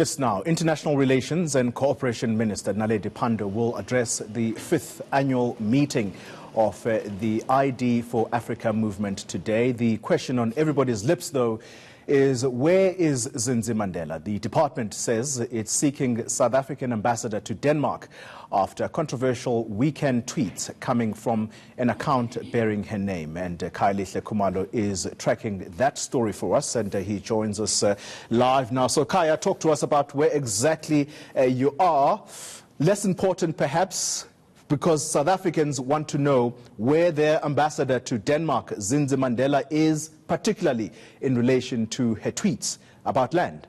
Just now, International Relations and Cooperation Minister Naledi Pandor will address the 5th annual meeting of the ID4Africa Movement today. The question on everybody's lips, though, is where is Zindzi Mandela? The department says it's seeking South African ambassador to Denmark after controversial weekend tweets coming from an account bearing her name. And Khayelihle Khumalo is tracking that story for us, and he joins us live now. So Kaya, talk to us about where exactly you are. Less important perhaps, because South Africans want to know where their ambassador to Denmark, Zindzi Mandela, is, particularly in relation to her tweets about land.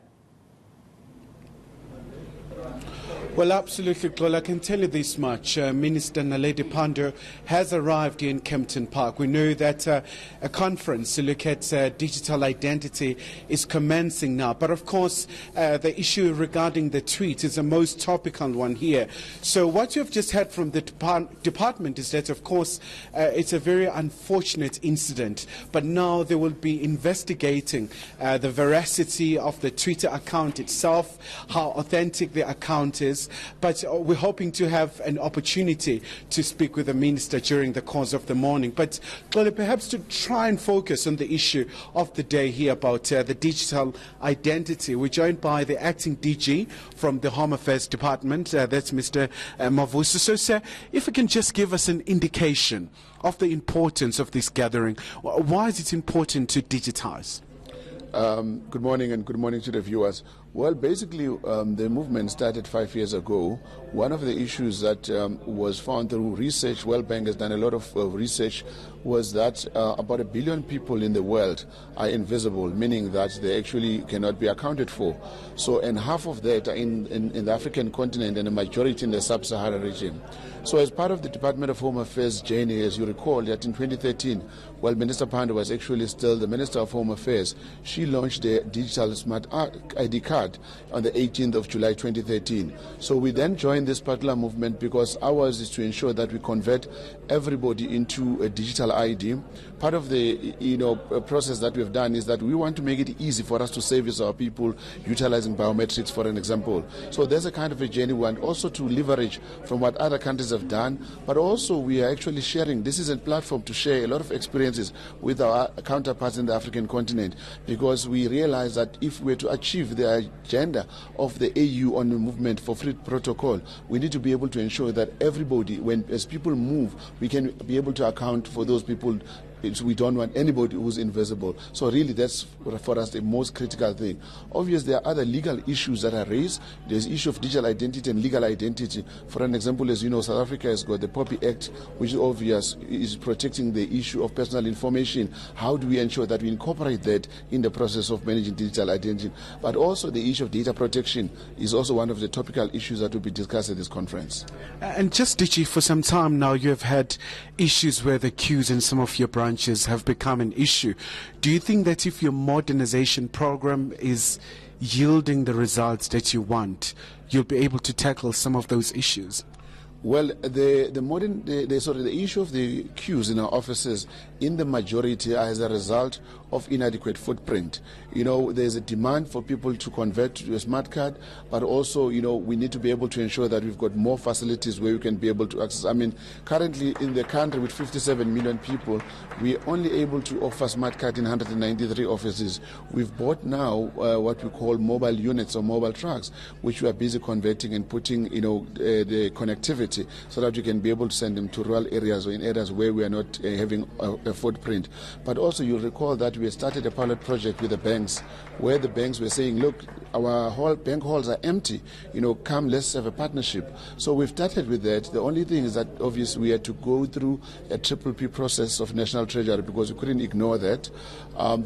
Well, absolutely, Claude. I can tell you this much. Minister Naledi Pandor has arrived here in Kempton Park. We know that a conference to look at digital identity is commencing now. But, of course, the issue regarding the tweet is the most topical one here. So what you've just heard from the department is that, of course, it's a very unfortunate incident. But now they will be investigating the veracity of the Twitter account itself, how authentic the account is. But we're hoping to have an opportunity to speak with the minister during the course of the morning. But Claudia, perhaps to try and focus on the issue of the day here about the digital identity. We're joined by the acting DG from the Home Affairs Department. That's Mr. Mavuso. So, sir, if you can just give us an indication of the importance of this gathering. Why is it important to digitize? Good morning, and good morning to the viewers. Well, basically, the movement started 5 years ago. One of the issues that was found through research, World Bank has done a lot of research, was that about 1 billion people in the world are invisible, meaning that they actually cannot be accounted for. So, and half of that are in the African continent and a majority in the sub-Saharan region. So as part of the Department of Home Affairs journey, as you recall, that in 2013, while Minister Pandor was actually still the Minister of Home Affairs, she launched the digital smart ID card on the 18th of July 2013. So we then joined this particular movement because ours is to ensure that we convert everybody into a digital ID. Part of the process that we've done is that we want to make it easy for us to service our people utilizing biometrics, for an example. So there's a kind of a journey we want also to leverage from what other countries have done, but also we are actually sharing. This is a platform to share a lot of experiences with our counterparts in the African continent, because we realize that if we're to achieve the agenda of the AU on the movement for free protocol, we need to be able to ensure that everybody, as people move, we can be able to account for those people. We don't want anybody who's invisible. So really that's for us the most critical thing. Obviously there are other legal issues that are raised. There's the issue of digital identity and legal identity. For an example, as you know, South Africa has got the POPI Act, which is obvious, is protecting the issue of personal information. How do we ensure that we incorporate that in the process of managing digital identity? But also the issue of data protection is also one of the topical issues that will be discussed at this conference. And just, Digi, for some time now you have had issues where the queues in some of your branches have become an issue. Do you think that if your modernization program is yielding the results that you want, you'll be able to tackle some of those issues? Well, the issue of the queues in our offices, in the majority, are as a result of inadequate footprint. There's a demand for people to convert to a smart card, but also, we need to be able to ensure that we've got more facilities where we can be able to access. I mean, currently in the country with 57 million people, we're only able to offer smart card in 193 offices. We've bought now what we call mobile units or mobile trucks, which we are busy converting and putting, the connectivity, so that you can be able to send them to rural areas or in areas where we are not having a footprint. But also you'll recall that we started a pilot project with the banks, where the banks were saying, look, our bank halls are empty, come, let's have a partnership. So we've started with that. The only thing is that obviously we had to go through a P process of National Treasury because we couldn't ignore that.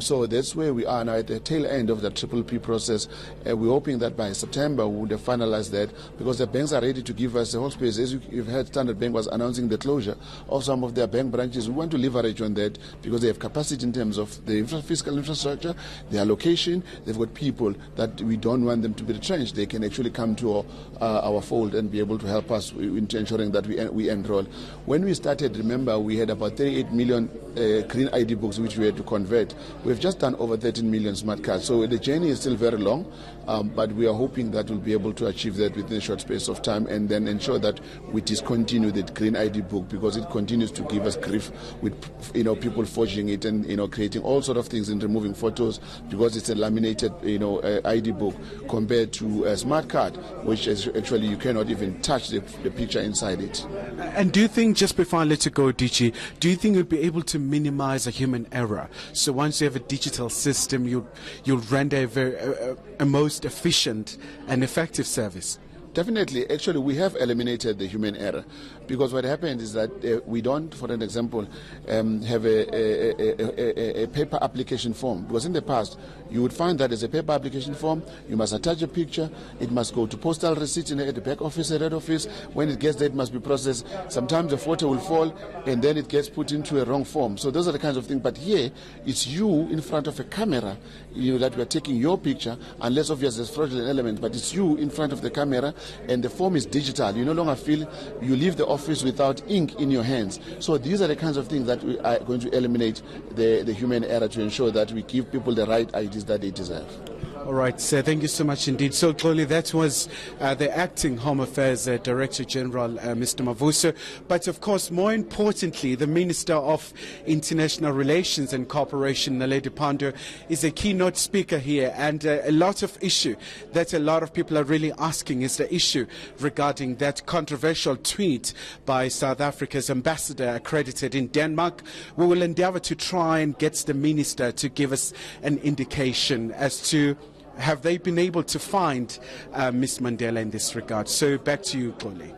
So that's where we are now, at the tail end of the P process. We're hoping that by September we would have finalized that, because the banks are ready to give us the whole space. As you've heard, Standard Bank was announcing the closure of some of their bank branches. We want to leverage on that because they have capacity in terms of the fiscal infrastructure, their location. They've got people that we don't want them to be retrenched. They can actually come to our fold and be able to help us in ensuring that we enroll. When we started, remember, we had about 38 million green ID books which we had to convert. We've just done over 13 million smart cards. So the journey is still very long, but we are hoping that we'll be able to achieve that within a short space of time, and then ensure that we discontinue the green ID book, because it continues to give us grief with people forging it and creating all sort of things and removing photos, because it's a laminated ID book compared to a smart card, which is actually you cannot even touch the picture inside it. And do you think, just before I let you go, DG, do you think you'll be able to minimize a human error? So once you have a digital system, you'll render a most efficient and effective service? Definitely. Actually, we have eliminated the human error, because what happened is that we don't, for an example, have a paper application form. Because in the past, you would find that as a paper application form, you must attach a picture, it must go to postal receipt at the back office, at head office. When it gets there, it must be processed. Sometimes the photo will fall, and then it gets put into a wrong form. So those are the kinds of things. But here, it's you in front of a camera, that we are taking your picture, unless obviously there's fraudulent element, but it's you in front of the camera, and the form is digital. You no longer feel you leave the office without ink in your hands. So these are the kinds of things that we are going to eliminate the human error, to ensure that we give people the right IDs that they deserve. All right, sir. Thank you so much indeed. So, clearly, that was the Acting Home Affairs Director General, Mr. Mavuso. But, of course, more importantly, the Minister of International Relations and Cooperation, Naledi Pandor, is a keynote speaker here. And a lot of issue that a lot of people are really asking is the issue regarding that controversial tweet by South Africa's ambassador accredited in Denmark. We will endeavor to try and get the Minister to give us an indication as to have they been able to find Ms. Mandela in this regard. So back to you, Khayelihle.